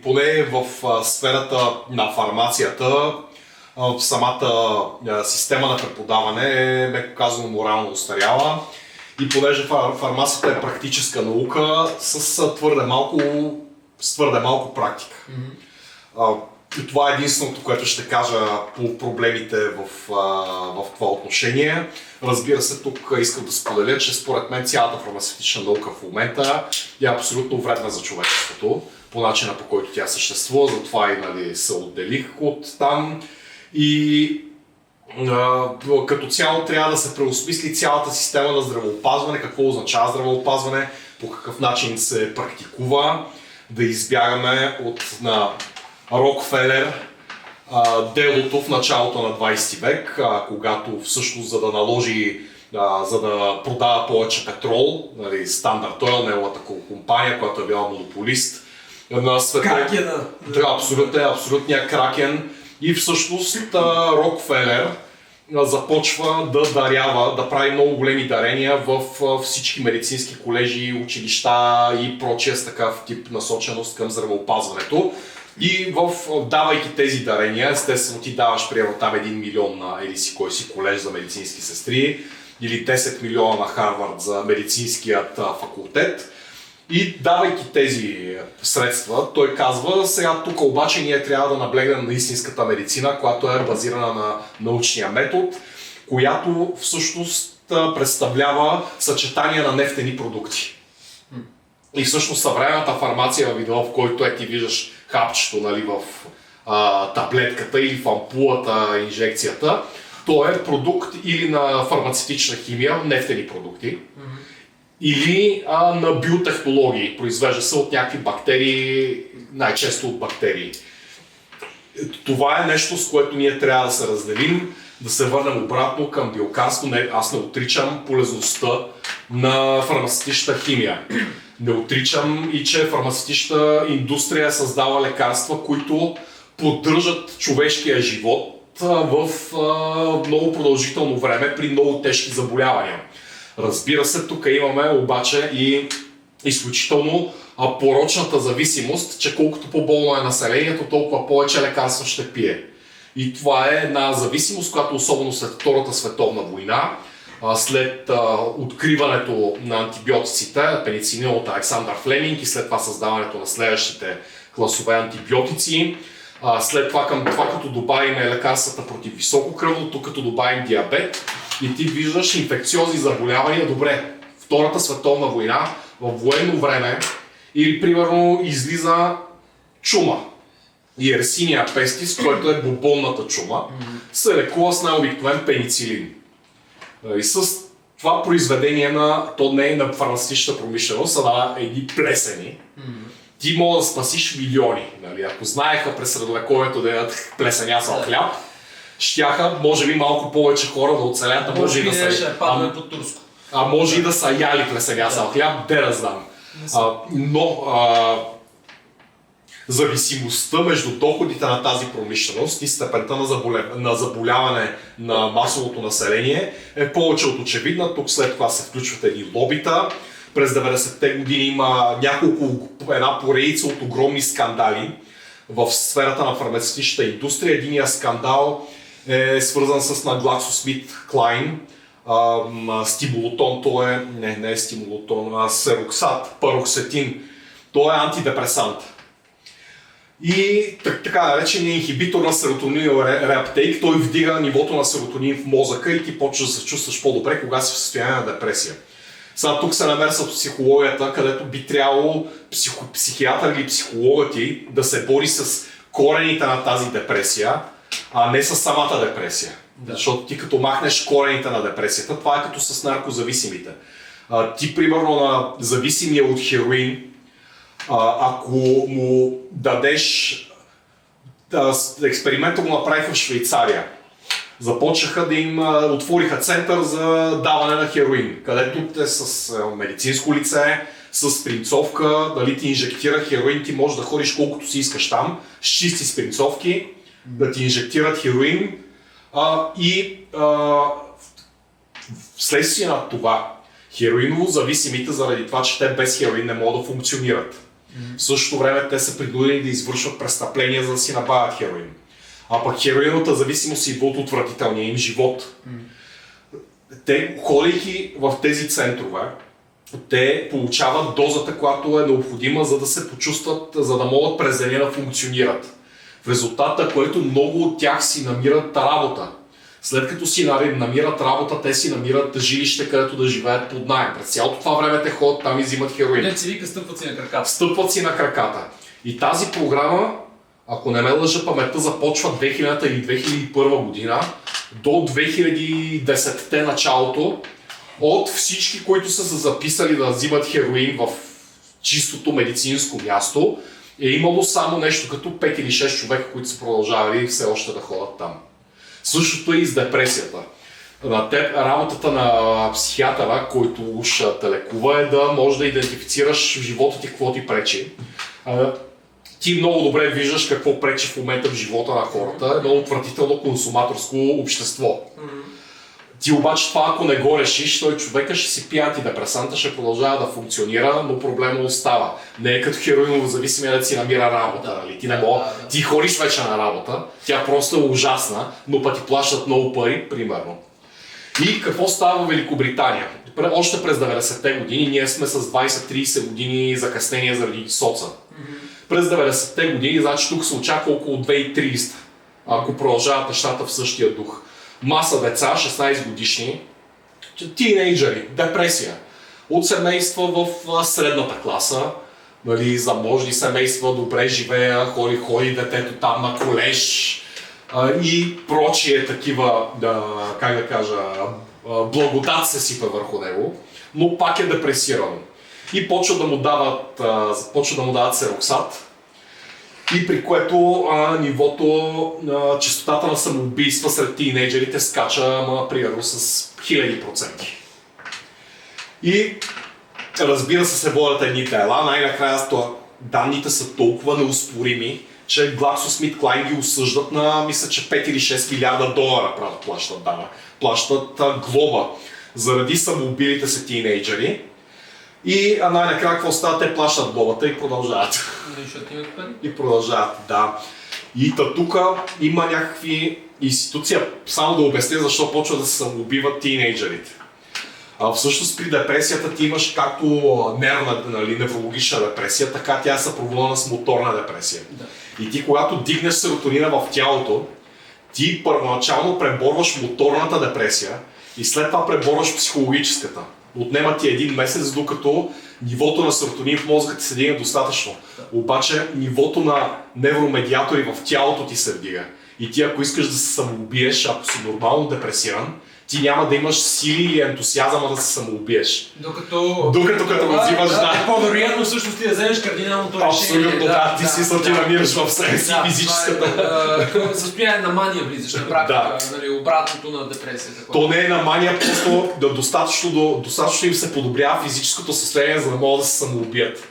поне в сферата на фармацията, самата система на преподаване е, меко казано, морално устаряла. И понеже фармацията е практическа наука с твърде малко практика. И това е единственото, което ще кажа по проблемите в това отношение. Разбира се, тук искам да споделя, че според мен цялата фармацевтична наука в момента е абсолютно вредна за човечеството, по начина, по който тя съществува, затова и се отделих от там. И като цяло трябва да се преосмисли цялата система на здравеопазване, какво означава здравеопазване, по какъв начин се практикува, да избягаме на Рокфелер, делото в началото на 20 век, когато всъщност за да продава повече петрол, Standard Oil, неговата компания, която е била монополист на света. Абсолютният кракен. И всъщност Рокфелер започва да прави много големи дарения в всички медицински колежи, училища и прочие с такъв тип насоченост към здравеопазването. И давайки тези дарения, естествено ти даваш примерно там 1 милион на еди си кой си колеж за медицински сестри или 10 милиона на Харвард за медицинският факултет. И давайки тези средства, той казва, сега тук обаче ние трябва да наблегнем на истинската медицина, която е базирана на научния метод, която всъщност представлява съчетание на нефтени продукти. И всъщност съвременната фармация във вида, в който ти виждаш хапчето в таблетката или в ампулата, инжекцията, то е продукт или на фармацевтична химия, нефтени продукти, или на биотехнологии, произвежда се от някакви бактерии, най-често от бактерии. Това е нещо, с което ние трябва да се разделим, да се върнем обратно към биокарство. Аз не отричам полезността на фармацевтичната химия. Не отричам и че фармацевтичната индустрия създава лекарства, които поддържат човешкия живот в много продължително време при много тежки заболявания. Разбира се, тук имаме обаче и изключително порочната зависимост, че колкото по-болно е населението, толкова повече лекарства ще пие. И това е една зависимост, която особено след Втората световна война, след откриването на антибиотиците, пеницилина от Александър Флеминг и след това създаването на следващите класове антибиотици, след това към това като добавим лекарствата против високо кръвното, като добавим диабет и ти виждаш инфекциозни заболявания. Добре, Втората световна война, в военно време или примерно излиза чума. Yersinia pestis, който е бубонната чума, се лекува с най-обикновен пеницилин. И с това произведение то не е на фармацевтичната промишленост, а на едни плесени. Ти мога да спасиш милиони. Ако знаеха през средновековието да ядат плесенясал хляб, щяха, може би малко повече хора да оцелят, а може и да са... може и да са яли плесенясал хляб, де да знам. Зависимостта между доходите на тази промишленост и степента на заболяване на масовото население е повече от очевидна. Тук след това се включват едни лобита. През 90-те години има една поредица от огромни скандали в сферата на фармацевтичната индустрия. Единият скандал е свързан с GlaxoSmithKline, стимулотон, не е стимулотон, сероксат, пароксетин. Той е антидепресант. И така наречения инхибитор на серотониновия реаптейк, той вдига нивото на серотонин в мозъка и ти почваш да се чувстваш по-добре, кога си в състояние на депресия. Сега тук се намерва психологията, където би трябвало психиатър или психологът ти да се бори с корените на тази депресия, а не с самата депресия. Защото ти като махнеш корените на депресията, това е като с наркозависимите. Ти примерно на зависимия от хероин, ако му дадеш, експеримента го направиха в Швейцария. Започнаха да им отвориха център за даване на хероин, където те с медицинско лице, с спринцовка, дали ти инжектира хероин, ти можеш да ходиш колкото си искаш там, с чисти спринцовки, да ти инжектират хероин и вследствие на това хероиново зависимите, заради това, че те без хероин не могат да функционират. В същото време те са принудени да извършват престъпления, за да си набавят хероин. А пък хероиновата зависимост идва от отвратителния им живот. Те, ходейки в тези центрове, те получават дозата, която е необходима, за да се почувстват, за да могат през деня да функционират. В резултата, което много от тях си намират работа. След като си намират работа, те си намират жилище, където да живеят под наем. През цялото това време те ходят там и взимат хероин. Не си вика, стъпват си на краката. Стъпват си на краката. И тази програма, ако не ме лъжа паметта, започва 2000 или 2001 година до 2010-те началото. От всички, които са се записали да взимат хероин в чистото медицинско място, е имало само нещо като 5 или 6 човека, които са продължавали все още да ходят там. Същото е и с депресията. Работата на психиатъра, който уж те лекува, е да може да идентифицираш в живота ти какво ти пречи. Ти много добре виждаш какво пречи в момента в живота на хората. Едно отвратително консуматорско общество. Ти обаче това, ако не го решиш, той човека ще си пие антидепресанта, ще продължава да функционира, но проблема остава. Не е като хероиново зависимия да си намира работа. Нали? Ти не мога. Ти ходиш вече на работа, тя просто е ужасна, но пък ти плащат много пари, примерно. И какво става в Великобритания? Още през 90-те години ние сме с 20-30 години закъснение заради соца. През 90-те години, значи тук се очаква около 2030, ако продължават нещата в същия дух. Маса деца, 16 годишни, тинейджери, депресия. От семейства в средната класа, нали, заможни семейства, добре живея, ходи детето там на колеж и прочие такива, как да кажа, благодат се сипа върху него, но пак е депресиран. И почва да му дават сероксат, и при което нивото, честотата на самоубийства сред тинейджерите скача, примерно с 1000%. И разбира се водят едни дела, най-накрая данните са толкова неоспорими, че GlaxoSmithKline ги осъждат на, мисля, че 5 или 6 милиарда долара плащат глоба заради самоубилите се тинейджери. И най-накрая какво става? Те плащат глобата и продължават. И продължават, да. И тук има някакви институция, само да обясня защо почва да се самоубиват тинейджерите. Всъщност при депресията ти имаш както неврологична депресия, така тя е съпроводена с моторна депресия. Да. И ти когато дигнеш серотонина в тялото, ти първоначално преборваш моторната депресия и след това преборваш психологическата. Отнема ти един месец, докато нивото на серотонин в мозъка ти се дига достатъчно. Обаче нивото на невромедиатори в тялото ти се вдига. И ти ако искаш да се самоубиеш, ако си нормално депресиран, ти няма да имаш сили или ентусиазъма да се самоубиеш. Докато взимаш, да. Е по-вероятно всъщност ти да вземеш кардиналното решение. Абсолютно, да. Ти си ти намираш в себе си физическата. Състояние на мания влизаш на практика, нали, обратното на депресията. То не е на мания, просто достатъчно им се подобрява физическото състояние, за да могат да се самоубият.